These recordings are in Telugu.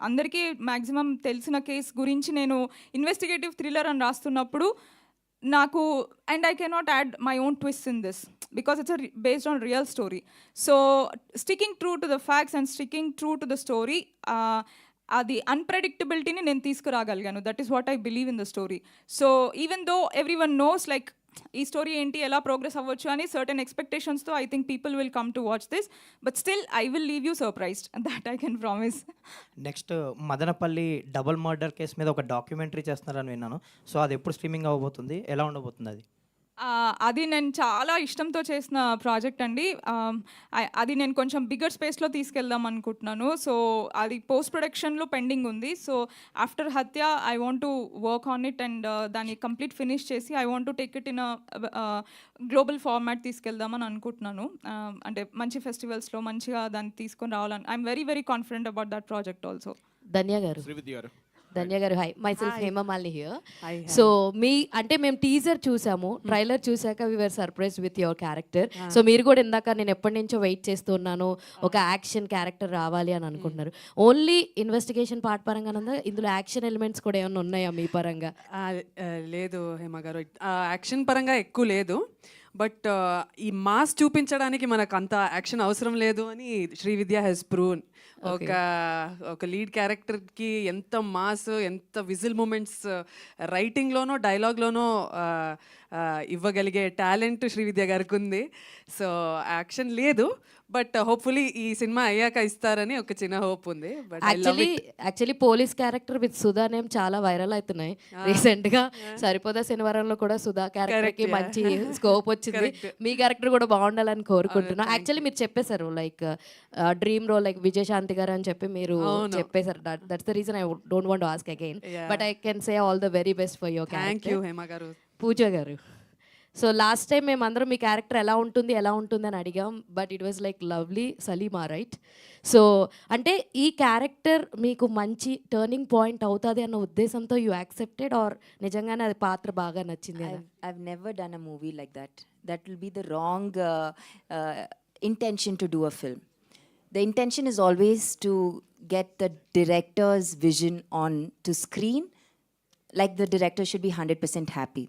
అందరికీ మ్యాక్సిమం తెలిసిన కేస్ గురించి నేను ఇన్వెస్టిగేటివ్ థ్రిల్లర్ అని రాస్తున్నప్పుడు నాకు and I cannot add my own twist in this because it's based on real story. So sticking true to the facts and sticking true to the story, అది అన్ప్రెడిక్టబిలిటీని నేను తీసుకురాగలిగాను. That is what I believe in the story. So even though everyone knows like ఈ స్టోరీ ఏంటి, ఎలా ప్రోగ్రెస్ అవ్వచ్చు అని సర్టెన్ ఎక్స్పెక్టేషన్స్తో I think people will come to watch this, but still I will leave you surprised, that I can promise. Next Madanapalle double murder case మీద ఒక డాక్యుమెంటరీ చేస్తున్నారని విన్నాను. సో అది ఎప్పుడు స్ట్రీమింగ్ అవ్వబోతుంది, ఎలా ఉండబోతుంది అది? అది నేను చాలా ఇష్టంతో చేసిన ప్రాజెక్ట్ అండి. అది నేను కొంచెం బిగ్గర్ స్పేస్లో తీసుకెళ్దాం అనుకుంటున్నాను. సో అది పోస్ట్ ప్రొడక్షన్లో పెండింగ్ ఉంది. So after Hatya I want to work on it and దాన్ని కంప్లీట్ ఫినిష్ చేసి I want to take it in global format తీసుకెళ్దామని అనుకుంటున్నాను. అంటే మంచి ఫెస్టివల్స్లో మంచిగా దాన్ని తీసుకొని రావాలని I'm very very confident about that project also. Dhanya గారు, ధన్య గారు, hi, myself Hemamalini here. Hi. So మీ అంటే మేము టీజర్ చూసాము, ట్రైలర్ చూసాక we were surprise with your character. So మీరు కూడా ఇందాక నేను ఎప్పటి నుంచో వెయిట్ చేస్తున్నాను ఒక యాక్షన్ క్యారెక్టర్ రావాలి అని అనుకుంటున్నారు. ఓన్లీ ఇన్వెస్టిగేషన్ పార్ట్ పరంగా ఇందులో యాక్షన్ ఎలిమెంట్స్ కూడా ఏమైనా ఉన్నాయా మీ పరంగా? లేదు హేమ గారు, యాక్షన్ పరంగా ఎక్కువ లేదు. బట్ ఈ మాస్ చూపించడానికి మనకు అంత యాక్షన్ అవసరం లేదు అని శ్రీవిద్య హెస్ ప్రూవ్న్. ఒక లీడ్ క్యారెక్టర్కి ఎంత మాస్, ఎంత విజిల్ మూమెంట్స్ రైటింగ్లోనో డైలాగ్లోనో ఇవ్వగలిగే టాలెంట్ శ్రీవిద్య గారికి ఉంది. సో యాక్షన్ లేదు, బట్ హోప్ఫుల్లీ ఈ సినిమా అయ్యాక ఇస్తారని ఒక చిన్న హోప్ ఉంది. But actually police character with Sudha name చాలా వైరల్ అవుతున్నాయి రీసెంట్ గా. సరిపోదా శనివారంలో కూడా సుధా క్యారెక్టర్ కి మంచి స్కోప్ వచ్చింది. మీ క్యారెక్టర్ కూడా బాగుండాలని కోరుకుంటున్నా. యాక్చువల్లీ మీరు చెప్పేశారు like dream role like Vijayashanti garu అని చెప్పి మీరు చెప్పేశారు. That's the reason I don't want to ask again, but I can say all the very best for your thank you character. Hema garu. Pooja గారు, సో లాస్ట్ టైం మేమందరం మీ క్యారెక్టర్ ఎలా ఉంటుంది అని అడిగాం, but it was like lovely Salima, right? So అంటే ఈ క్యారెక్టర్ మీకు మంచి టర్నింగ్ పాయింట్ అవుతుంది అన్న ఉద్దేశంతో యూ యాక్సెప్టెడ్ ఆర్ నిజంగానే అది పాత్ర బాగా నచ్చింది? I've never done a movie like that. That will be the wrong intention to do a film. The intention is always to get the director's vision on to screen. Like the director should be 100% happy.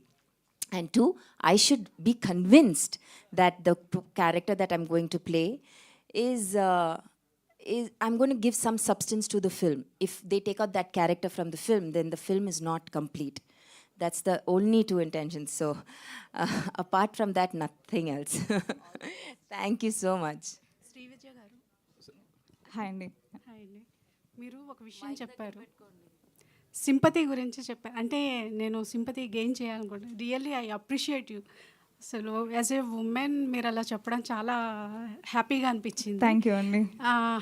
And two, I should be convinced that the character that I'm going to play is I'm going to give some substance to the film. If they take out that character from the film, then the film is not complete. That's the only two intentions. So apart from that, nothing else. Thank you so much. Srividya గారు, హాయ్ అండి. హాయ్ అండి. మీరు ఒక విషయం చెప్పారు, సింపతి గురించి చెప్పారు. అంటే నేను సింపతి గెయిన్ చేయాలనుకుంటున్నాను. Really I appreciate you. అసలు యాజ్ ఏ ఉమెన్ మీరు అలా చెప్పడం చాలా హ్యాపీగా అనిపించింది. థ్యాంక్ యూ అండి.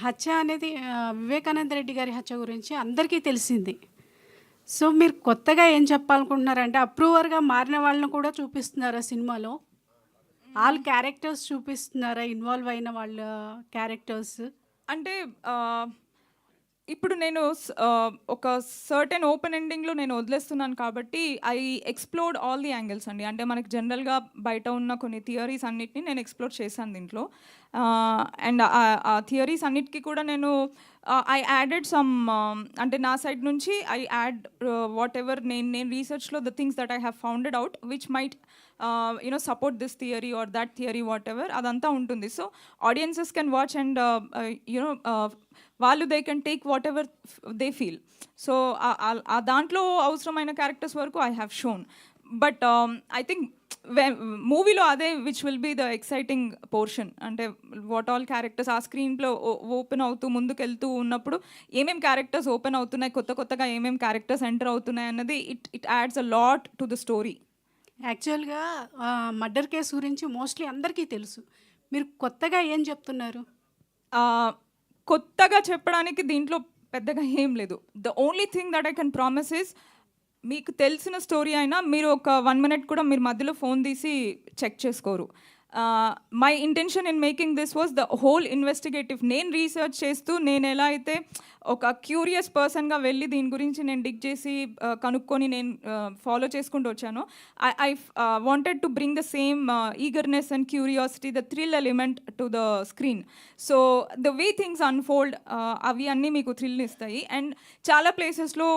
హత్య అనేది వివేకానంద రెడ్డి గారి హత్య గురించి అందరికీ తెలిసింది. సో మీరు కొత్తగా ఏం చెప్పాలనుకుంటున్నారంటే అప్రూవర్గా మారిన వాళ్ళని కూడా చూపిస్తున్నారా సినిమాలో? ఆల్ క్యారెక్టర్స్ చూపిస్తున్నారా, ఇన్వాల్వ్ అయిన వాళ్ళ క్యారెక్టర్స్? అంటే ఇప్పుడు నేను ఒక సర్టెన్ ఓపెన్ ఎండింగ్లో నేను వదిలేస్తున్నాను కాబట్టి I explored all the angles అండి. అంటే మనకి జనరల్గా బయట ఉన్న కొన్ని థియరీస్ అన్నిటిని నేను ఎక్స్ప్లోర్ చేశాను దీంట్లో. అండ్ ఆ థియరీస్ అన్నిటికీ కూడా నేను ఐ యాడెడ్ సమ్, అంటే నా సైడ్ నుంచి ఐ యాడ్ వాట్ ఎవర్ నేను రీసెర్చ్లో the things that I have founded out which might support this theory or that theory whatever, అదంతా ఉంటుంది. So audiences can watch and వాళ్ళు they can take whatever they feel. So ఆ దాంట్లో అవసరమైన క్యారెక్టర్స్ వరకు I have shown. But I think మూవీలో అదే which will be the exciting portion. అంటే వాట్ ఆల్ క్యారెక్టర్స్ ఆ స్క్రీన్లో ఓపెన్ అవుతూ ముందుకెళ్తూ ఉన్నప్పుడు ఏమేమి క్యారెక్టర్స్ ఓపెన్ అవుతున్నాయి, కొత్తగా ఏమేమి క్యారెక్టర్స్ ఎంటర్ అవుతున్నాయి అన్నది it adds a lot to the story. యాక్చువల్గా మర్డర్ కేసు గురించి మోస్ట్లీ అందరికీ తెలుసు. మీరు కొత్తగా ఏం చెప్తున్నారు? కొత్తగా చెప్పడానికి దీంట్లో పెద్దగా ఏం లేదు. The only thing that I can promise is, మీకు తెలిసిన స్టోరీ అయినా మీరు ఒక 1 minute కూడా మీరు మధ్యలో ఫోన్ తీసి చెక్ చేసుకోరు. My intention in making this was the whole investigative. నేను రీసెర్చ్ చేస్తూ నేను ఎలా అయితే ఒక క్యూరియస్ పర్సన్గా వెళ్ళి దీని గురించి నేను డిగ్ చేసి కనుక్కొని నేను ఫాలో చేసుకుంటూ వచ్చాను. I wanted to bring the same eagerness and curiosity, the thrill element to the screen. So the way things unfold అవి అన్నీ మీకు థ్రిల్ ఇస్తాయి. అండ్ చాలా ప్లేసెస్లో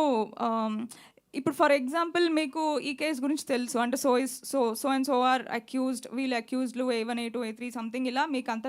ఇప్పుడు ఫర్ ఎగ్జాంపుల్ మీకు ఈ కేసు గురించి తెలుసు, అంటే so and so are accused, వీళ్ళు అక్యూజ్డ్లు A1 A2 A3 సంథింగ్ ఇలా మీకు అంతా